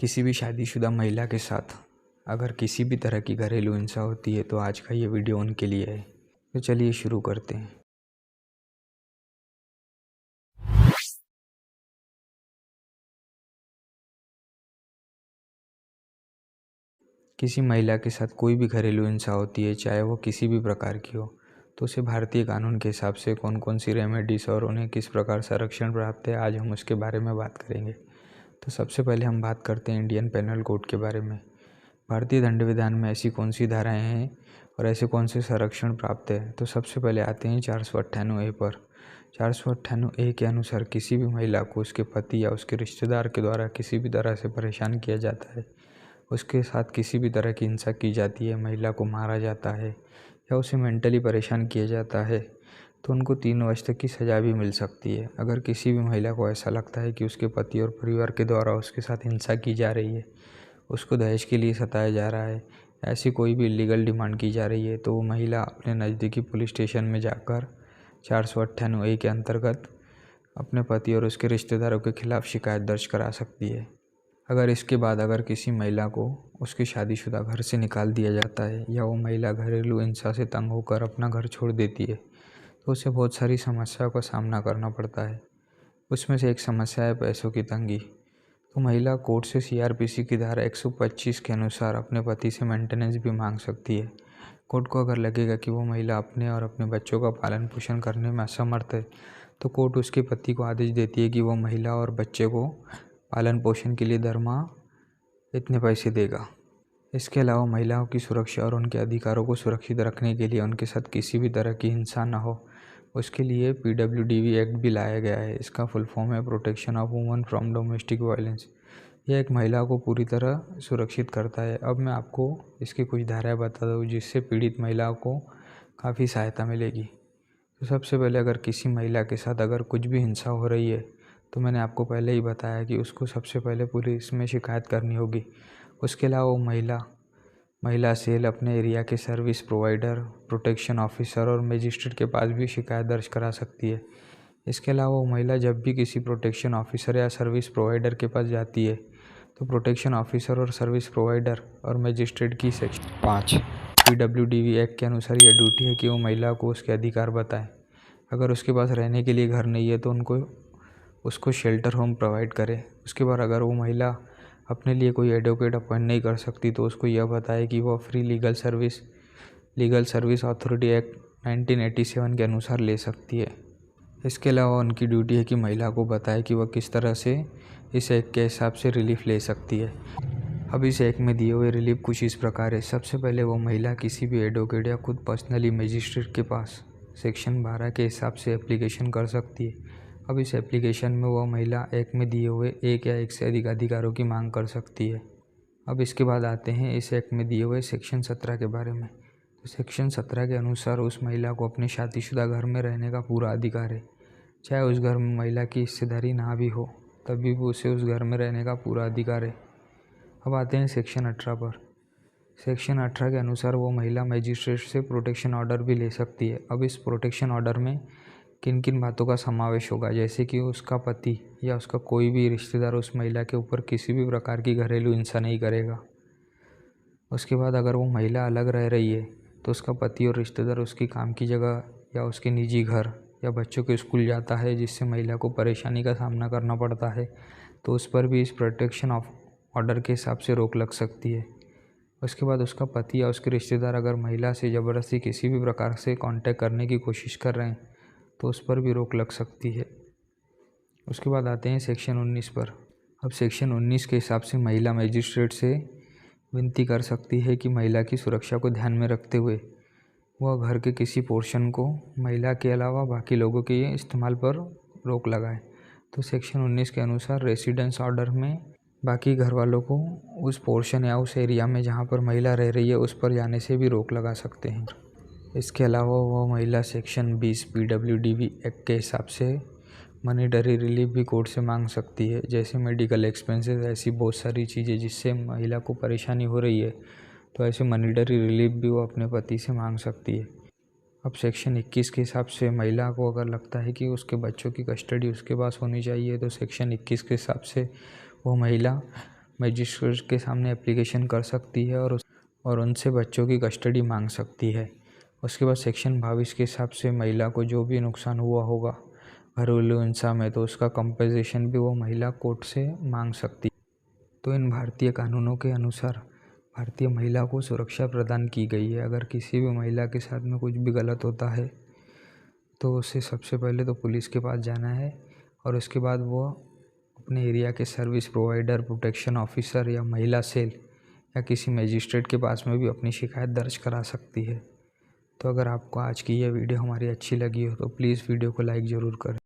किसी भी शादीशुदा महिला के साथ अगर किसी भी तरह की घरेलू हिंसा होती है तो आज का ये वीडियो उनके लिए है। तो चलिए शुरू करते हैं। किसी महिला के साथ कोई भी घरेलू हिंसा होती है, चाहे वो किसी भी प्रकार की हो, तो उसे भारतीय कानून के हिसाब से कौन कौन सी रेमेडीज और उन्हें किस प्रकार संरक्षण प्राप्त है, आज हम उसके बारे में बात करेंगे। तो सबसे पहले हम बात करते हैं इंडियन पेनल कोड के बारे में। भारतीय दंड विधान में ऐसी कौन सी धाराएं हैं और ऐसे कौन से संरक्षण प्राप्त है। तो सबसे पहले आते हैं 498A पर। 498A के अनुसार किसी भी महिला को उसके पति या उसके रिश्तेदार के द्वारा किसी भी तरह से परेशान किया जाता है, उसके साथ किसी भी तरह की हिंसा की जाती है, महिला को मारा जाता है या उसे मेंटली परेशान किया जाता है, तो उनको 3 वर्ष तक की सज़ा भी मिल सकती है। अगर किसी भी महिला को ऐसा लगता है कि उसके पति और परिवार के द्वारा उसके साथ हिंसा की जा रही है, उसको दहेज के लिए सताया जा रहा है, ऐसी कोई भी इलीगल डिमांड की जा रही है, तो वो महिला अपने नज़दीकी पुलिस स्टेशन में जाकर 498A के अंतर्गत अपने पति और उसके रिश्तेदारों के खिलाफ शिकायत दर्ज करा सकती है। अगर इसके बाद अगर किसी महिला को उसके शादीशुदा घर से निकाल दिया जाता है या वो महिला घरेलू हिंसा से तंग होकर अपना घर छोड़ देती है, तो उसे बहुत सारी समस्याओं का सामना करना पड़ता है। उसमें से एक समस्या है पैसों की तंगी। तो महिला कोर्ट से CRPC की धारा 125 के अनुसार अपने पति से मेंटेनेंस भी मांग सकती है। कोर्ट को अगर लगेगा कि वो महिला अपने और अपने बच्चों का पालन पोषण करने में असमर्थ है, तो कोर्ट उसके पति को आदेश देती है कि वो महिला और बच्चे को पालन पोषण के लिए दरमाह इतने पैसे देगा। इसके अलावा महिलाओं की सुरक्षा और उनके अधिकारों को सुरक्षित रखने के लिए उनके साथ किसी भी तरह की हिंसा न हो, उसके लिए PWDV एक्ट भी लाया गया है। इसका फुल फॉर्म है protection of woman from domestic violence. यह एक महिला को पूरी तरह सुरक्षित करता है। अब मैं आपको इसकी कुछ धाराएं बता दूँ जिससे पीड़ित महिलाओं को काफ़ी सहायता मिलेगी। तो सबसे पहले अगर किसी महिला के साथ अगर कुछ भी हिंसा हो रही है, तो मैंने आपको पहले ही बताया कि उसको सबसे पहले पुलिस में शिकायत करनी होगी। उसके अलावा वो महिला सेल अपने एरिया के सर्विस प्रोवाइडर, प्रोटेक्शन ऑफिसर और मजिस्ट्रेट के पास भी शिकायत दर्ज करा सकती है। इसके अलावा वो महिला जब भी किसी प्रोटेक्शन ऑफिसर या सर्विस प्रोवाइडर के पास जाती है, तो प्रोटेक्शन ऑफिसर और सर्विस प्रोवाइडर और मजिस्ट्रेट की सेक्शन 5 PWDV एक्ट के अनुसार यह ड्यूटी है कि वो महिला को उसके अधिकार बताएं। अगर उसके पास रहने के लिए घर नहीं है तो उसको शेल्टर होम प्रोवाइड करें। उसके बाद अगर वो महिला अपने लिए कोई एडवोकेट अपॉइंट नहीं कर सकती, तो उसको यह बताए कि वह free legal service authority act 1987 के अनुसार ले सकती है। इसके अलावा उनकी ड्यूटी है कि महिला को बताए कि वह किस तरह से इस एक्ट के हिसाब से रिलीफ ले सकती है। अब इस एक्ट में दिए हुए रिलीफ कुछ इस प्रकार है। सबसे पहले वो महिला किसी भी एडवोकेट या खुद पर्सनली मजिस्ट्रेट के पास सेक्शन 12 के हिसाब से एप्लीकेशन कर सकती है। अब इस एप्लीकेशन में वह महिला एक्ट में दिए हुए एक या एक से अधिक अधिकारों की मांग कर सकती है। अब इसके बाद आते हैं इस एक्ट में दिए हुए सेक्शन 17 के बारे में। तो सेक्शन 17 के अनुसार उस महिला को अपने शादीशुदा घर में रहने का पूरा अधिकार है। चाहे उस घर में महिला की हिस्सेदारी ना भी हो, तभी भी उसे उस घर में रहने का पूरा अधिकार है। अब आते हैं सेक्शन 18 पर। सेक्शन 18 के अनुसार वो महिला मजिस्ट्रेट से प्रोटेक्शन ऑर्डर भी ले सकती है। अब इस प्रोटेक्शन ऑर्डर में किन किन बातों का समावेश होगा, जैसे कि उसका पति या उसका कोई भी रिश्तेदार उस महिला के ऊपर किसी भी प्रकार की घरेलू हिंसा नहीं करेगा। उसके बाद अगर वो महिला अलग रह रही है, तो उसका पति और रिश्तेदार उसकी काम की जगह या उसके निजी घर या बच्चों के स्कूल जाता है, जिससे महिला को परेशानी का सामना करना पड़ता है, तो उस पर भी इस प्रोटेक्शन ऑफ ऑर्डर के हिसाब से रोक लग सकती है। उसके बाद उसका पति या उसके रिश्तेदार अगर महिला से ज़बरदस्ती किसी भी प्रकार से कांटेक्ट करने की कोशिश कर रहे हैं, तो उस पर भी रोक लग सकती है। उसके बाद आते हैं सेक्शन 19 पर। अब सेक्शन 19 के हिसाब से महिला मजिस्ट्रेट से विनती कर सकती है कि महिला की सुरक्षा को ध्यान में रखते हुए वह घर के किसी पोर्शन को महिला के अलावा बाकी लोगों के इस्तेमाल पर रोक लगाए। तो सेक्शन 19 के अनुसार रेसिडेंस ऑर्डर में बाकी घर वालों को उस पोर्शन या उस एरिया में जहाँ पर महिला रह रही है उस पर जाने से भी रोक लगा सकते हैं। इसके अलावा वह महिला सेक्शन 20 PWDV एक्ट के हिसाब से मनीटरी रिलीफ भी कोर्ट से मांग सकती है, जैसे मेडिकल एक्सपेंसेस, ऐसी बहुत सारी चीज़ें जिससे महिला को परेशानी हो रही है, तो ऐसे मनीटरी रिलीफ भी वो अपने पति से मांग सकती है। अब सेक्शन 21 के हिसाब से महिला को अगर लगता है कि उसके बच्चों की कस्टडी उसके पास होनी चाहिए, तो सेक्शन 21 के हिसाब से वो महिला मजिस्ट्रेट के सामने एप्लीकेशन कर सकती है और उनसे बच्चों की कस्टडी मांग सकती है। उसके बाद सेक्शन 22 के हिसाब से महिला को जो भी नुकसान हुआ होगा घरेलू हिंसा में, तो उसका कंपनसेशन भी वो महिला कोर्ट से मांग सकती है। तो इन भारतीय कानूनों के अनुसार भारतीय महिला को सुरक्षा प्रदान की गई है। अगर किसी भी महिला के साथ में कुछ भी गलत होता है तो उसे सबसे पहले तो पुलिस के पास जाना है और उसके बाद वो अपने एरिया के सर्विस प्रोवाइडर, प्रोटेक्शन ऑफिसर या महिला सेल या किसी मजिस्ट्रेट के पास में भी अपनी शिकायत दर्ज करा सकती है। तो अगर आपको आज की यह वीडियो हमारी अच्छी लगी हो तो प्लीज़ वीडियो को लाइक ज़रूर करें।